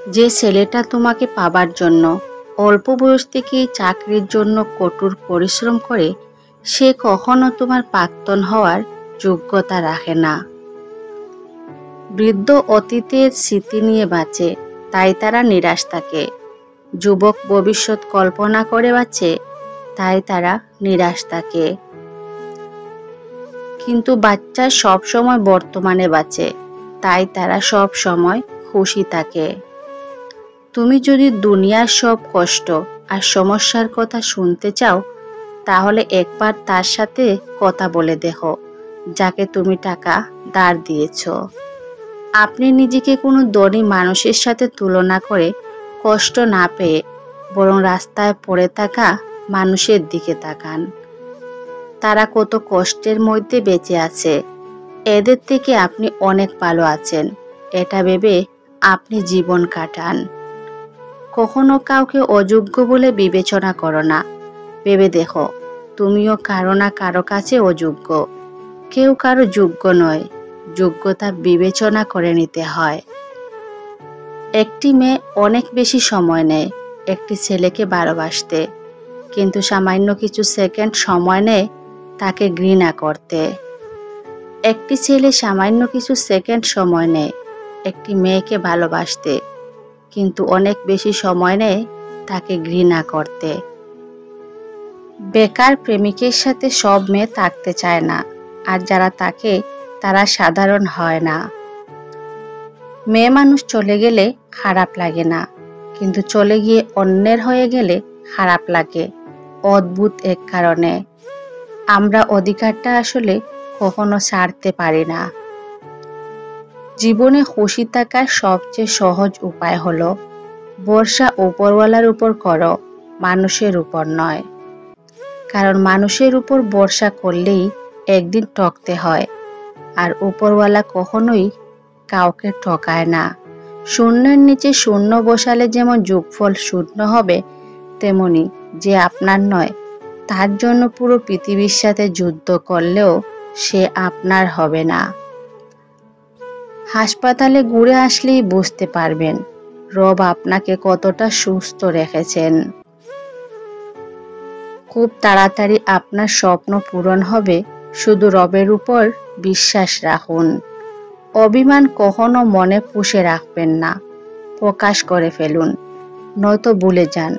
যে ছেলেটা তোমাকে পাবার জন্য অল্প বয়স থেকেই চাকরির জন্য কঠোর পরিশ্রম করে, সে কখনো তোমার প্রাক্তন হওয়ার যোগ্যতা রাখে না। বৃদ্ধ অতীতের স্মৃতি নিয়ে বাঁচে, তাই তারা নিরাশ থাকে। যুবক ভবিষ্যৎ কল্পনা করে বাঁচে, তাই তারা নিরাশ থাকে। কিন্তু বাচ্চা সব সময় বর্তমানে বাঁচে, তাই তারা সব সময় খুশি থাকে। তুমি যদি দুনিয়ার সব কষ্ট আর সমস্যার কথা শুনতে চাও, তাহলে একবার তার সাথে কথা বলে দেখো, যাকে তুমি টাকা ধার দিয়েছ। আপনি নিজেকে কোনো ধনী মানুষের সাথে তুলনা করে কষ্ট না পেয়ে বরং রাস্তায় পড়ে থাকা মানুষের দিকে তাকান। তারা কত কষ্টের মধ্যে বেঁচে আছে, এদের থেকে আপনি অনেক ভালো আছেন, এটা ভেবে আপনি জীবন কাটান। কখনো কাউকে অযোগ্য বলে বিবেচনা করো না। ভেবে দেখো, তুমিও কারো না কারো কাছে অযোগ্য। কেউ কারো যোগ্য নয়, যোগ্যতা বিবেচনা করে নিতে হয়। একটি মেয়ে অনেক বেশি সময় নেয় একটি ছেলেকে ভালোবাসতে, কিন্তু সামান্য কিছু সেকেন্ড সময় নেয় তাকে ঘৃণা করতে। একটি ছেলে সামান্য কিছু সেকেন্ড সময় নেয় একটি মেয়েকে ভালোবাসতে, কিন্তু অনেক বেশি সময় নেয় তাকে ঘৃণা করতে। বেকার প্রেমিকের সাথে সব মেয়ে থাকতে চায় না, আর যারা থাকে তারা সাধারণ হয় না। মেয়ে মানুষ চলে গেলে খারাপ লাগে না, কিন্তু চলে গিয়ে অন্যের হয়ে গেলে খারাপ লাগে। অদ্ভুত এক কারণে আমরা অধিকারটা আসলে কখনো ছাড়তে পারি না। জীবনে খুশি থাকার সবচেয়ে সহজ উপায় হলো ভরসা উপরওয়ালার উপর করো, মানুষের উপর নয়। কারণ মানুষের উপর ভরসা করলেই একদিন ঠকতে হয়, আর উপরওয়ালা কখনোই কাউকে ঠকায় না। শূন্যের নিচে শূন্য বসালে যেমন যোগফল শূন্য হবে, তেমনি যে আপনার নয় তার জন্য পুরো পৃথিবীর সাথে যুদ্ধ করলেও সে আপনার হবে না। হাসপাতালে ঘুরে আসলেই বুঝতে পারবেন রব আপনাকে কতটা সুস্থ রেখেছেন। খুব তাড়াতাড়ি আপনার স্বপ্ন পূরণ হবে, শুধু রবের উপর বিশ্বাস রাখুন। অভিমান কখনো মনে পুষে রাখবেন না, প্রকাশ করে ফেলুন, নয়তো ভুলে যান।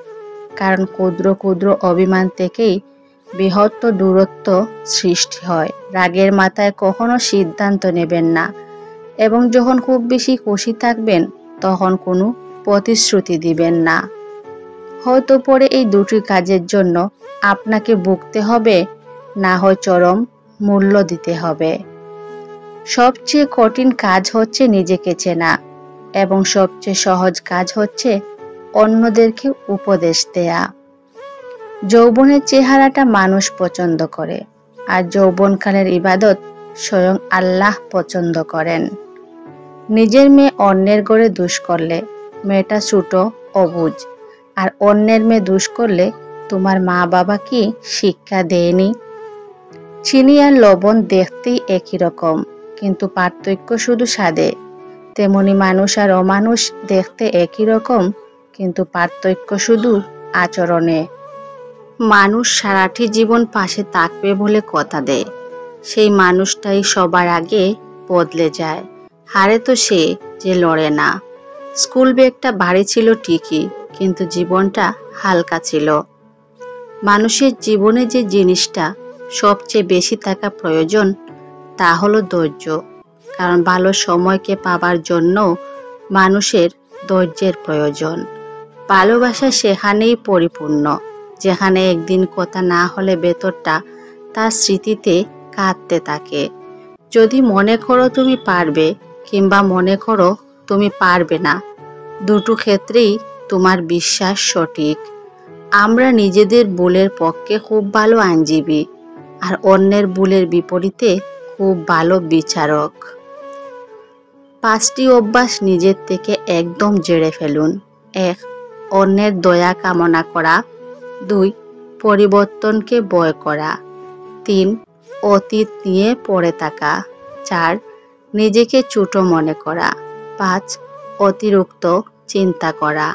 কারণ ক্ষুদ্র ক্ষুদ্র অভিমান থেকেই বৃহত্তর দূরত্ব সৃষ্টি হয়। রাগের মাথায় কখনো সিদ্ধান্ত নেবেন না, এবং যখন খুব বেশি খুশি থাকবেন তখন কোনো প্রতিশ্রুতি দিবেন না। হয়তো পরে এই দুটি কাজের জন্য আপনাকে ভুগতে হবে, না হয় চরম মূল্য দিতে হবে। সবচেয়ে কঠিন কাজ হচ্ছে নিজেকে চেনা, এবং সবচেয়ে সহজ কাজ হচ্ছে অন্যদেরকে উপদেশ দেয়া। যৌবনের চেহারাটা মানুষ পছন্দ করে, আর যৌবনকালের ইবাদত স্বয়ং আল্লাহ পছন্দ করেন। নিজের মেয়ে অন্যের ঘরে দুষ করলে মেয়েটা ছোট অবুঝ, আর অন্যের মেয়ে দুষ করলে তোমার মা বাবা কি শিক্ষা দেয়নি? চিনি আর লবণ দেখতেই একই রকম, কিন্তু পার্থক্য শুধু স্বাদে। তেমনি মানুষ আর অমানুষ দেখতে একই রকম, কিন্তু পার্থক্য শুধু আচরণে। মানুষ সারাটি জীবন পাশে থাকবে বলে কথা দেয়, সেই মানুষটাই সবার আগে বদলে যায়। হারে তো সে যে লড়ে না। স্কুল ব্যাগটা ভারী ছিল ঠিকই, কিন্তু জীবনটা হালকা ছিল। মানুষের জীবনে যে জিনিসটা সবচেয়ে বেশি থাকা প্রয়োজন তা হলো ধৈর্য। কারণ ভালো সময়কে পাবার জন্য মানুষের ধৈর্যের প্রয়োজন। ভালোবাসা সেখানেই পরিপূর্ণ যেখানে একদিন কথা না হলে ভেতরটা তার স্মৃতিতে কাঁদতে থাকে। যদি মনে করো তুমি পারবে, কিংবা মনে করো তুমি পারবে না, দুটো ক্ষেত্রেই তোমার বিশ্বাস সঠিক। আমরা নিজেদের ভুলের পক্ষে খুব ভালো আইনজীবী, আর অন্যের ভুলের বিপরীতে খুব ভালো বিচারক। 5টি অভ্যাস নিজের থেকে একদম জেড়ে ফেলুন। 1. অন্যের দয়া কামনা করা। 2. পরিবর্তনকে ভয় করা। 3. অতীত নিয়ে পড়ে থাকা। 4. নিজেকে ছোট মনে করা। 5. অতিরিক্ত চিন্তা করা।